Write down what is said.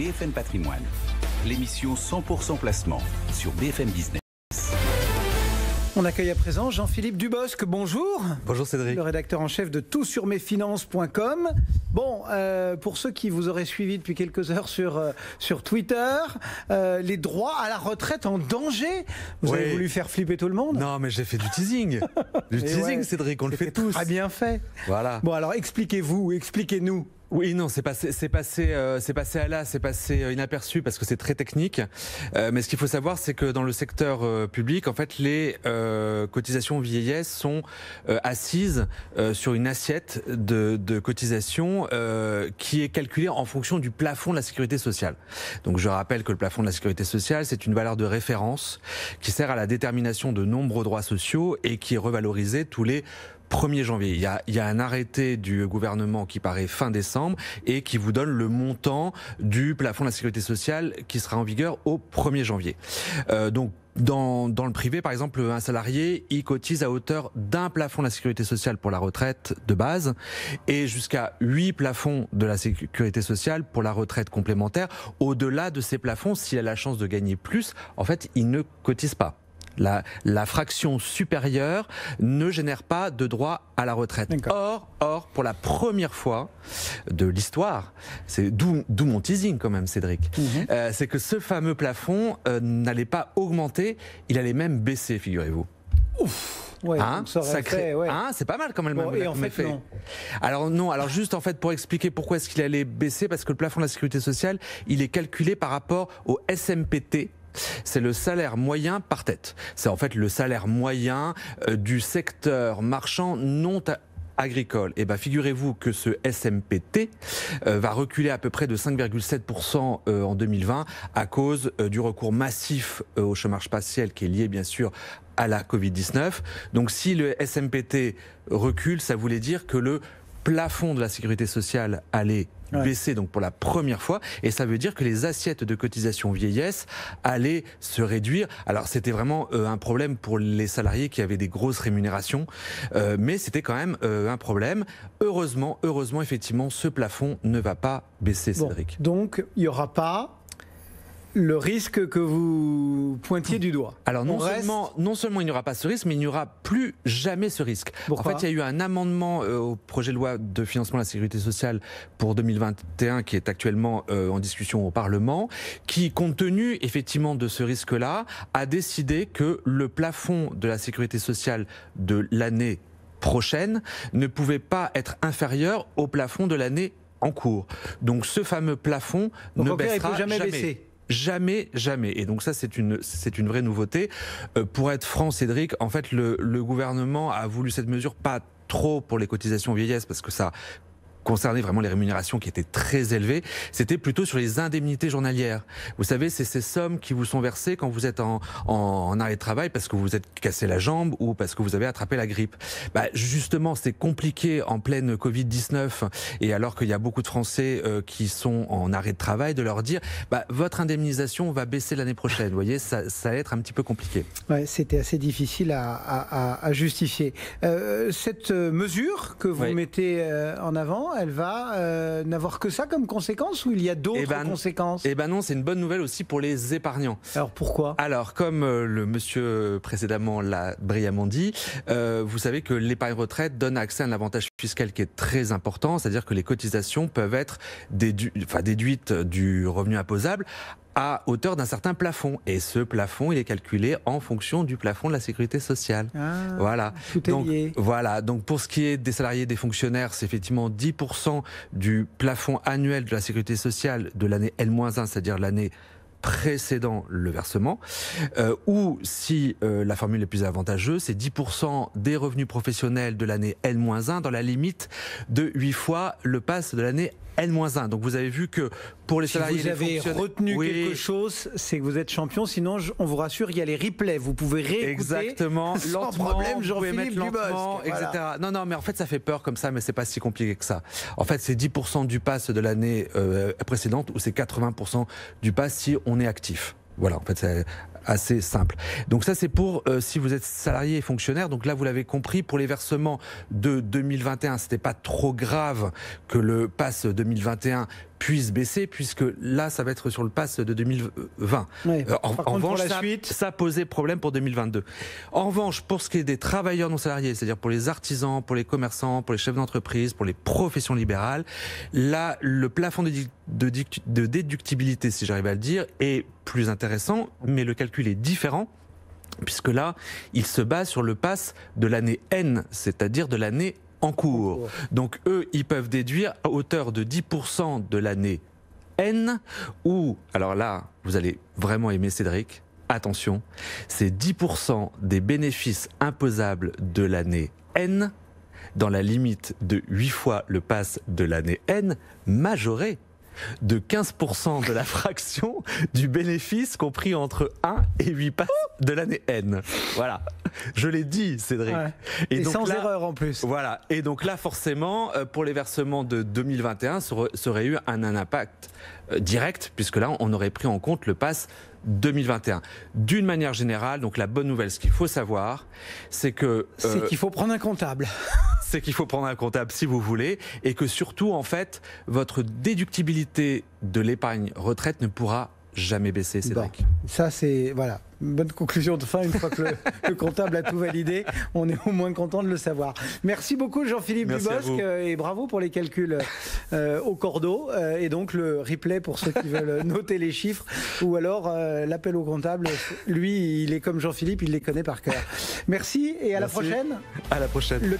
BFM Patrimoine, l'émission 100% placement sur BFM Business. On accueille à présent Jean-Philippe Dubosc, bonjour. Bonjour Cédric. Le rédacteur en chef de toutsurmesfinances.com. Bon, pour ceux qui vous auraient suivi depuis quelques heures sur Twitter, les droits à la retraite en danger. Vous avez voulu faire flipper tout le monde? Non, mais j'ai fait du teasing. Du teasing, ouais, Cédric, on le fait tous. Très bien fait. Voilà. Bon, alors expliquez-vous, expliquez-nous. Oui, non, c'est passé à là, c'est passé inaperçu parce que c'est très technique. Mais ce qu'il faut savoir, c'est que dans le secteur public, en fait, les cotisations vieillesse sont assises sur une assiette de cotisations qui est calculée en fonction du plafond de la sécurité sociale. Donc, je rappelle que le plafond de la sécurité sociale, c'est une valeur de référence qui sert à la détermination de nombreux droits sociaux et qui est revalorisée tous les 1er janvier. Il y a un arrêté du gouvernement qui paraît fin décembre et qui vous donne le montant du plafond de la sécurité sociale qui sera en vigueur au 1er janvier. Donc, dans le privé, par exemple, un salarié, il cotise à hauteur d'un plafond de la sécurité sociale pour la retraite de base et jusqu'à 8 plafonds de la sécurité sociale pour la retraite complémentaire. Au-delà de ces plafonds, s'il a la chance de gagner plus, en fait, il ne cotise pas. La fraction supérieure ne génère pas de droit à la retraite. Or, pour la première fois de l'histoire, c'est d'où mon teasing quand même, Cédric, c'est que ce fameux plafond n'allait pas augmenter, il allait même baisser, figurez-vous. Ouf. Ouais, c'est pas mal quand même. Bon, et en fait, non. Alors juste en fait pour expliquer pourquoi est-ce qu'il allait baisser, parce que le plafond de la sécurité sociale, il est calculé par rapport au SMPT. C'est le salaire moyen par tête. C'est en fait le salaire moyen du secteur marchand non agricole. Et figurez-vous que ce SMPT va reculer à peu près de 5,7% en 2020 à cause du recours massif au chômage partiel qui est lié bien sûr à la Covid-19. Donc si le SMPT recule, ça voulait dire que le plafond de la sécurité sociale allait baisser donc pour la première fois, et ça veut dire que les assiettes de cotisation vieillesse allaient se réduire. Alors c'était vraiment un problème pour les salariés qui avaient des grosses rémunérations, mais c'était quand même un problème. Heureusement, effectivement, ce plafond ne va pas baisser, Cédric. Donc il n'y aura pas le risque que vous pointiez du doigt. Alors non seulement il n'y aura pas ce risque, mais il n'y aura plus jamais ce risque. Pourquoi ? En fait, il y a eu un amendement au projet de loi de financement de la sécurité sociale pour 2021 qui est actuellement en discussion au Parlement, qui, compte tenu effectivement de ce risque-là, a décidé que le plafond de la sécurité sociale de l'année prochaine ne pouvait pas être inférieur au plafond de l'année en cours. Donc ce fameux plafond ne baissera jamais. Baisser. Jamais. Et donc ça, c'est une vraie nouveauté. Pour être franc, Cédric, en fait, le gouvernement a voulu cette mesure pas trop pour les cotisations vieillesse parce que ça concernait vraiment les rémunérations qui étaient très élevées, c'était plutôt sur les indemnités journalières. Vous savez, c'est ces sommes qui vous sont versées quand vous êtes en arrêt de travail parce que vous êtes cassé la jambe ou parce que vous avez attrapé la grippe. Justement, c'est compliqué en pleine Covid-19 et alors qu'il y a beaucoup de Français qui sont en arrêt de travail, de leur dire votre indemnisation va baisser l'année prochaine. Vous voyez, ça va être un petit peu compliqué. Ouais, c'était assez difficile à justifier. Cette mesure que vous mettez en avant, elle va n'avoir que ça comme conséquence ou il y a d'autres conséquences ? Non, c'est une bonne nouvelle aussi pour les épargnants. Alors pourquoi ? Alors comme le monsieur précédemment l'a brillamment dit, vous savez que l'épargne retraite donne accès à un avantage fiscal qui est très important, c'est-à-dire que les cotisations peuvent être déduites du revenu imposable à hauteur d'un certain plafond. Et ce plafond, il est calculé en fonction du plafond de la sécurité sociale. Voilà. Tout est lié. Voilà. Donc, pour ce qui est des salariés et des fonctionnaires, c'est effectivement 10% du plafond annuel de la sécurité sociale de l'année L-1, c'est-à-dire l'année précédant le versement, ou si la formule est plus avantageuse, c'est 10% des revenus professionnels de l'année L-1 dans la limite de 8 fois le pass de l'année N-1. Donc vous avez vu que pour les salariés, si vous avez retenu quelque chose, c'est que vous êtes champion. Sinon, on vous rassure, il y a les replays. Vous pouvez réécouter. Exactement. Sans problème, Jean-Philippe Dubosc, etc. Voilà. Non, mais en fait, ça fait peur comme ça, mais c'est pas si compliqué que ça. En fait, c'est 10% du pass de l'année précédente ou c'est 80% du pass si on est actif. Voilà, en fait, c'est assez simple. Donc ça, c'est pour si vous êtes salarié et fonctionnaire. Donc là, vous l'avez compris, pour les versements de 2021, c'était pas trop grave que le pass 2021 puisse baisser, puisque là, ça va être sur le pass de 2020. Oui. En revanche, ça posait problème pour 2022. En revanche, pour ce qui est des travailleurs non salariés, c'est-à-dire pour les artisans, pour les commerçants, pour les chefs d'entreprise, pour les professions libérales, là, le plafond de déductibilité, si j'arrive à le dire, est plus intéressant, mais le calcul est différent, puisque là, il se base sur le pass de l'année N, c'est-à-dire de l'année en cours. Donc eux, ils peuvent déduire à hauteur de 10% de l'année N, ou, alors là, vous allez vraiment aimer Cédric, attention, c'est 10% des bénéfices imposables de l'année N, dans la limite de 8 fois le pass de l'année N, majoré de 15% de la fraction du bénéfice compris entre 1 et 8 passes de l'année N. Voilà. Je l'ai dit, Cédric. Ouais. Et donc sans là, erreur en plus. Voilà. Et donc là, forcément, pour les versements de 2021, ça aurait eu un impact direct, puisque là, on aurait pris en compte le pass 2021. D'une manière générale, donc la bonne nouvelle, ce qu'il faut savoir, c'est que... c'est qu'il faut prendre un comptable. C'est qu'il faut prendre un comptable si vous voulez, et que surtout, en fait, votre déductibilité de l'épargne retraite ne pourra jamais baisser, Cédric. Bon, ça c'est, voilà, une bonne conclusion de fin. Une fois que le comptable a tout validé, on est au moins content de le savoir. Merci beaucoup Jean-Philippe Dubosc, et bravo pour les calculs au cordeau, et donc le replay pour ceux qui veulent noter les chiffres, ou alors l'appel au comptable. Lui, il est comme Jean-Philippe, il les connaît par cœur. Merci et à la prochaine. À la prochaine.